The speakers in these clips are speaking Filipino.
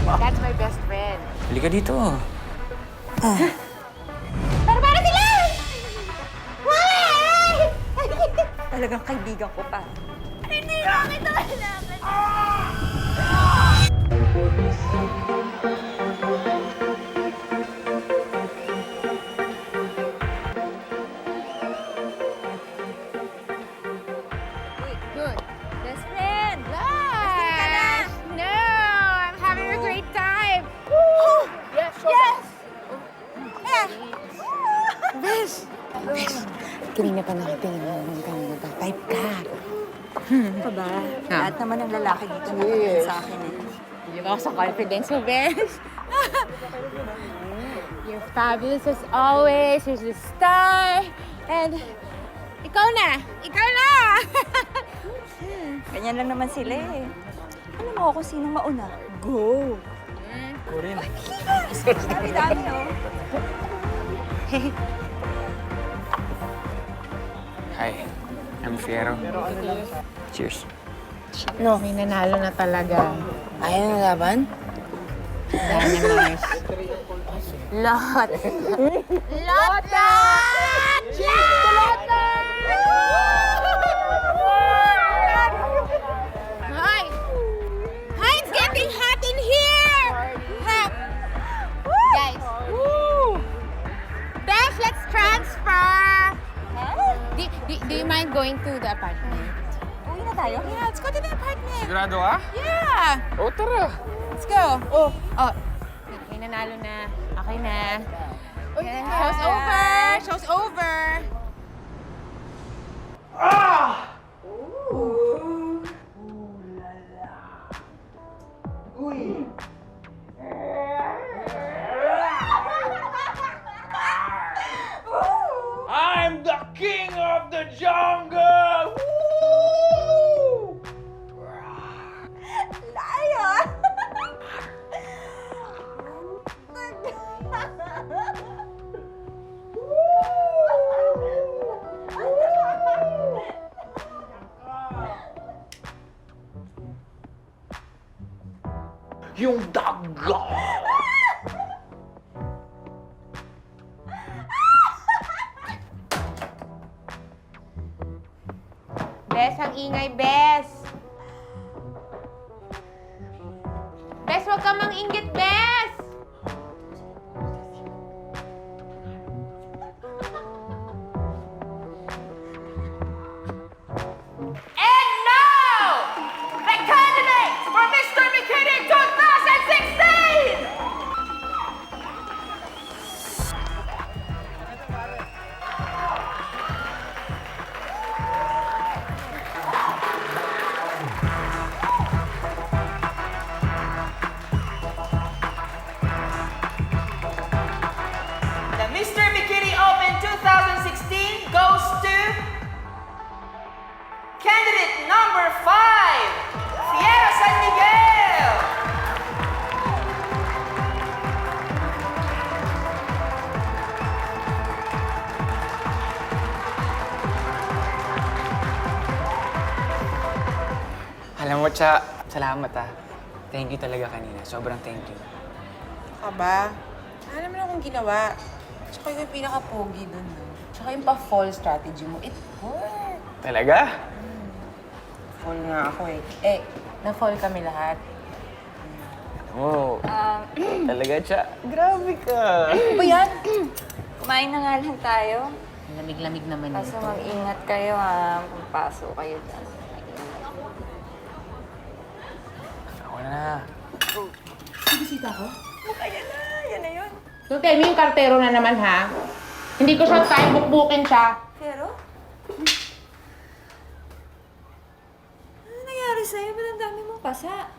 That's my best friend. Halika dito. Pero para sila! Why? Talagang kaibigan ko pa. Hindi ko kita kailangan. Good. Best friend! Gosh! No! I'm having a great time! Yes! Yes! Kanina pa nakatingin naman kang nagpa-type ka. Ano ba? Lahat naman ng lalaki dito nakatingin sa akin eh. Hindi ba ako sa confidence mo, Besh? You're fabulous as always. You're the star. And ikaw na! Ikaw na! Ganyan lang naman sila eh. Alam mo kung sinong mauna? Go! Ko rin. Dami-dami oh. Hi, I'm Fiero. Cheers. No. May nanalo na talaga. Ayaw ng laban? Dami nice. Lot! Lota! Cheers to Lota! Hi! Hi, it's getting hot in here! Hot. Guys. Beth, let's transfer! Do you mind going to the apartment? Uwi na tayo? Yeah, let's go to the apartment. Sigurado ka? Yeah! O, tara. Let's go. Oh. May nanalo na. Okay na. Yan, show's over. Show's over. I'm the king of the jungle! Woo! Lion! Yung daga! Bes, ang ingay, Bes. Bes, huwag ka manginggit, Bes. And now, the candidates for Mr. Bikini 2016! The Mr. Bikini Open 2016 goes to candidate number 5, Fiera San Miguel. Alam mo, Cha, salamat ah. Thank you talaga kanina. Sobrang thank you. Aba, ano naman akong ginawa? Tsaka yung pinaka-pogi dun, no? Tsaka yung pa-fall strategy mo, it worked. Talaga? Fall nga ako eh. Eh, na-fall kami lahat. Oo. Talaga, Cha. Grabe ka. Ano ba yan? Kumain na nga lang tayo. Lamig-lamig naman Kaso ito. mag-ingat kayo ha. Pumpasok kayo dyan. Ako na. Yan na yun. Don't tell me yung kartero na naman, ha? Hindi ko siya time bukbukin siya. Pero? Ano nangyari sa'yo? Ba't ang dami mong pasa?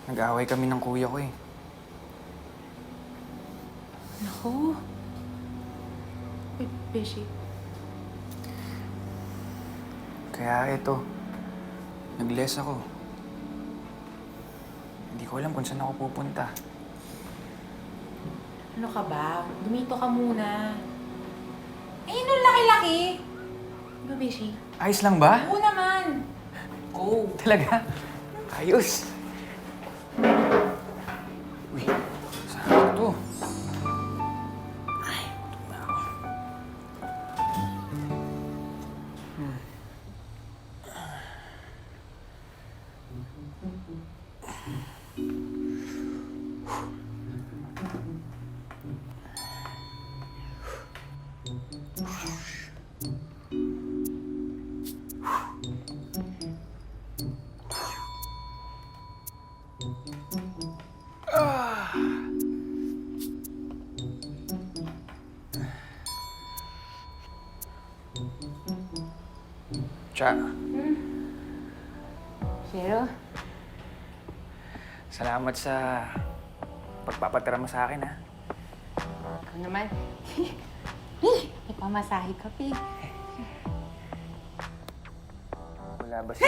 Nag-aaway kami ng kuya ko eh. Naku. Beshi. Kaya eto, nag-less ako. Hindi ko alam kung saan ako pupunta. Ano ka ba? Dumito ka muna. Eh, nung laki-laki. Diba, Beshi? Ayos lang ba? Oo naman. Go. Talaga? Ayos. Cha, Pero, salamat sa pagpapatira mo sa akin, ha? ikaw naman. Ipamasahe ka, Pi. Wala ba si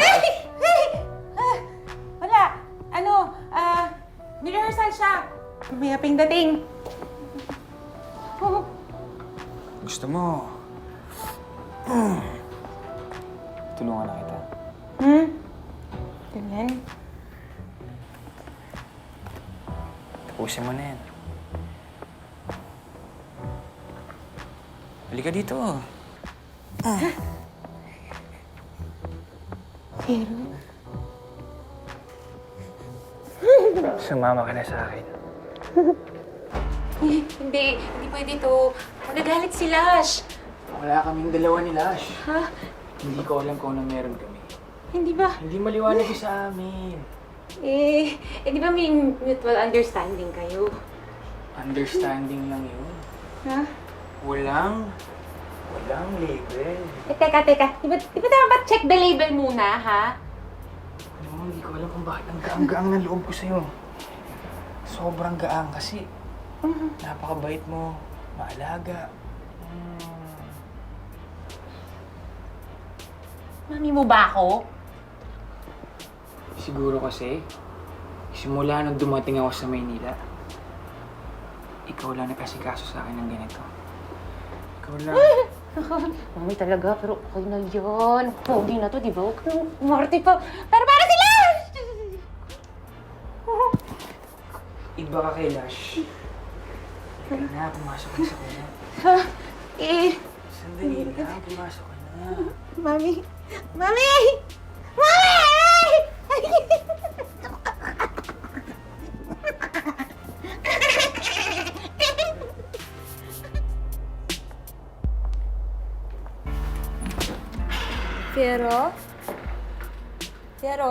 Wala. Ano, ni-rehearsal siya. May aping dating. Gusto mo? Tulungan na kita. Ganyan. Tapusin mo na yan. Halika dito. Pero, Sumama ka na sa akin. hindi pwede to. Magagalit si Lash. Wala kaming dalawa ni Lash. Ha? Hindi ko alam kung ano meron kami. Hindi ba? Hindi maliwanag yun sa amin. Di ba may mutual understanding kayo? Understanding lang yun. Ha? Walang label. Teka. Di ba dapat check the label muna, ha? Alam mo, hindi ko alam kung bakit ang gaang-gaang ng loob ko sa'yo. Sobrang gaang kasi napakabait mo, maalaga. Mami mo ba ako? Siguro kasi, simula nung dumating ako sa Maynila, ikaw lang nag-asikaso sa akin ng ganito. Ikaw lang. Mami talaga, pero okay na yun. Pogi na to, di ba? Huwag kang umarte pa. Pero para sila! Iba ka kay Lash. Ika na, pumasok ka sa kanya. Ha? Sandali lang, pumasok ka na. Mami! Mami! Mami! Pero? Pero?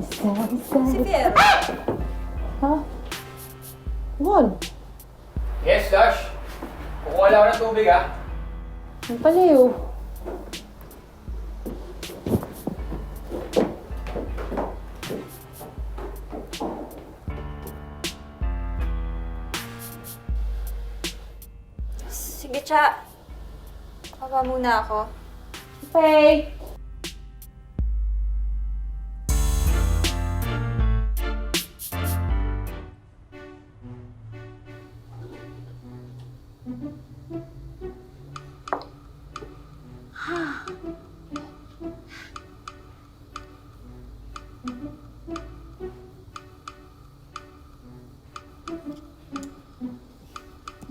Si Pero? Ha? Wal! Yes, Lash. Kukuha lang ako ng tubig, ha? Ang palayo. Sige, Cha. Baba muna ako. Okay.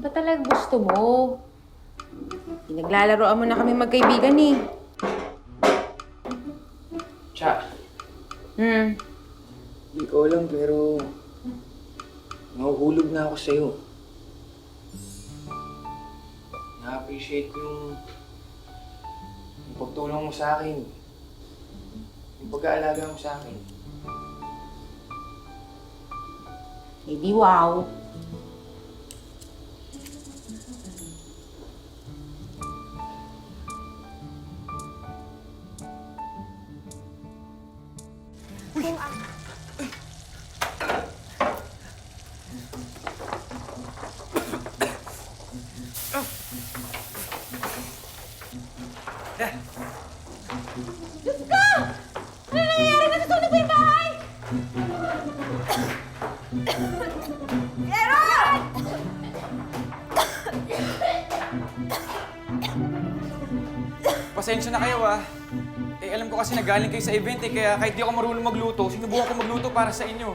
Ba talaga gusto mo? Pinaglalaroan mo na kami magkaibigan eh. Cha, hindi ko alam pero nahuhulog na ako sa'yo. Na-appreciate ko yung pagtulong mo sa akin. Yung pag-aalaga mo sa akin. Eh di wow. Pasensya na kayo alam ko kasi nagaling kayo sa event kaya kahit di ako marunong magluto, sinubukan ko magluto para sa inyo.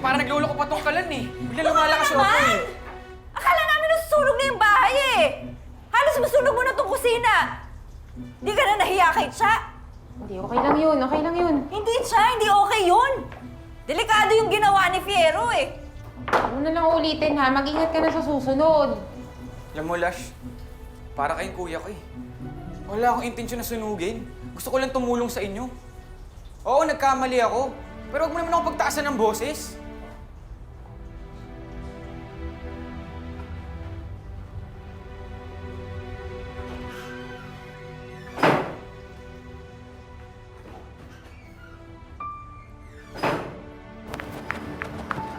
Parang naglolo ko pa tong kalan Bigla lumalakas yung ako kusina! Di ka na nahiya kay Cha? Hindi, okay lang yun. Okay lang yun. Hindi, Cha. Hindi okay yun. Delikado yung ginawa ni Fiero eh. Huwag mo na lang ulitin ha. Mag-ingat ka na sa susunod. Alam mo, Lash, para kayong kuya ko eh. Wala akong intensyon na sunugin. Gusto ko lang tumulong sa inyo. Oo, nagkamali ako. Pero huwag mo naman ako pagtaasan ng boses.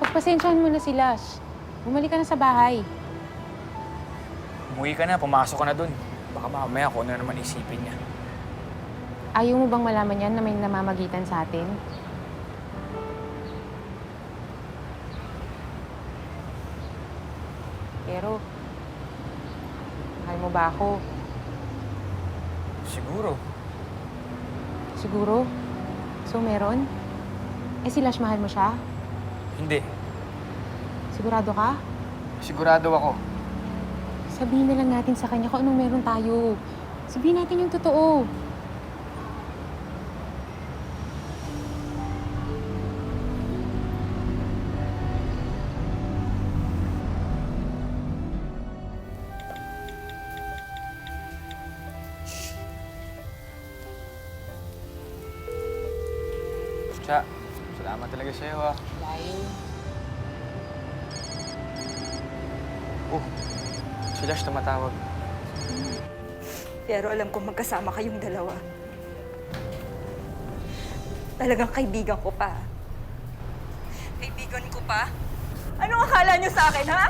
Pagpasensyahan mo na si Lash. Bumalik ka na sa bahay. Umuwi ka na, pumasok ka na dun. Baka mamaya kung ano naman isipin niya. Ayaw mo bang malaman yan na may namamagitan sa atin? Pero, mahal mo ba ako? Siguro. Siguro? So, meron? Eh, si Lash, mahal mo siya? Hindi. Sigurado ka? Sigurado ako. Sabihin na lang natin sa kanya kung anong meron tayo. Sabihin natin yung totoo. Cha, salamat talaga sa'yo ah. Oh, si Lash tumatawag. Pero alam ko magkasama kayong dalawa. Talagang kaibigan ko pa. Kaibigan ko pa? Anong akala niyo sa akin, ha?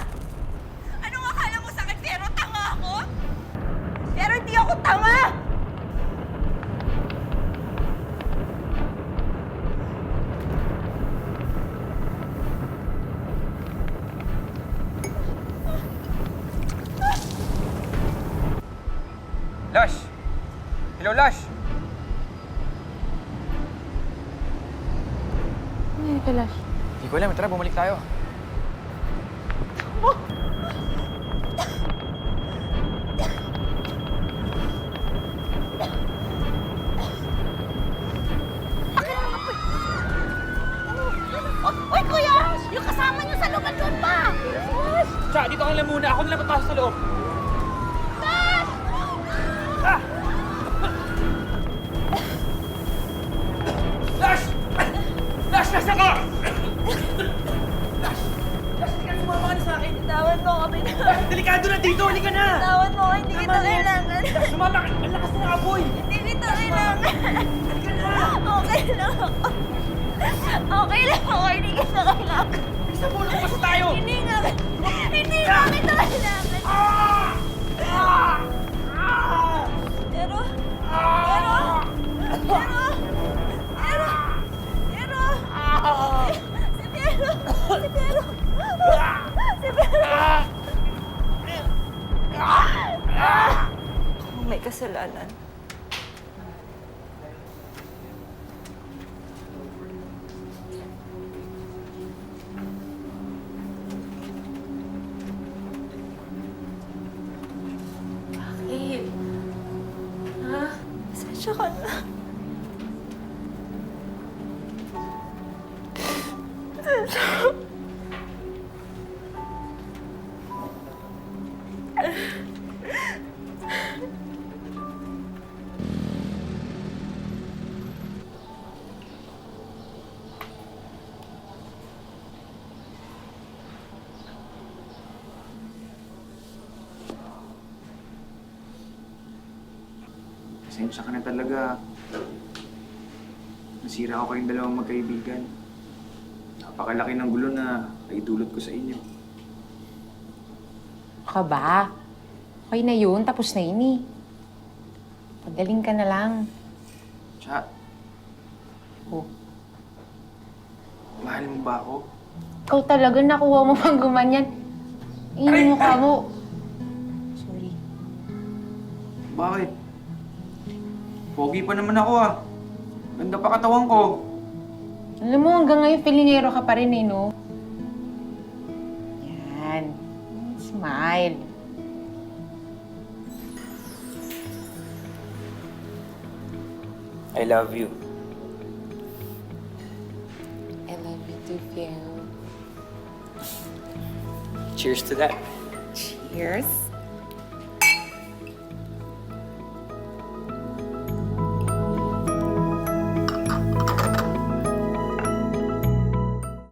Anong akala mo sa akin? Pero tanga ako? Pero hindi ako tanga! Lash! Hello, Lash! Ano yun kay Lash? Hindi ko alam. Tara, bumalik tayo. Uy, kuya! Yung kasama niyo sa loob, doon pa! Cha, dito ka lang muna. Ako na lang papasok sa loob. Lash! Lash, nasa ka! Lash! Lash, hindi ka sumama ka na sa akin. Tawan mo kami na. Lash, delikado na dito. Hindi ka na. Tawan mo, hindi kita kailangan. Lash, sumama ka. Ang lakas na apoy. Hindi kita kailangan. Halika na. Okay lang ako. Okay lang ako, hindi kita kailangan. Isa mo, lumabas tayo. Hindi nga kita kailangan. Pero, may kasalanan. Bakit? Ha? Pasensya ka na. Pasensya ka na talaga. Nasira ako kayong dalawang magkaibigan. Napakalaki ng gulo na naidulot ko sa inyo. Ka ba? Okay na yun. Tapos na yun eh. Pagaling ka na lang. Cha, Oh. mahal mo ba ako? Ikaw talaga nakuha mo pang gumanyan. Yung mukha mo. Sorry. Bakit? Pogi pa naman ako ah. Ganda pa katawan ko. Alam mo, hanggang ngayon, pilingero ka pa rin eh, no? Yan. Smile. I love you. I love you too, Piero. Cheers to that. Cheers.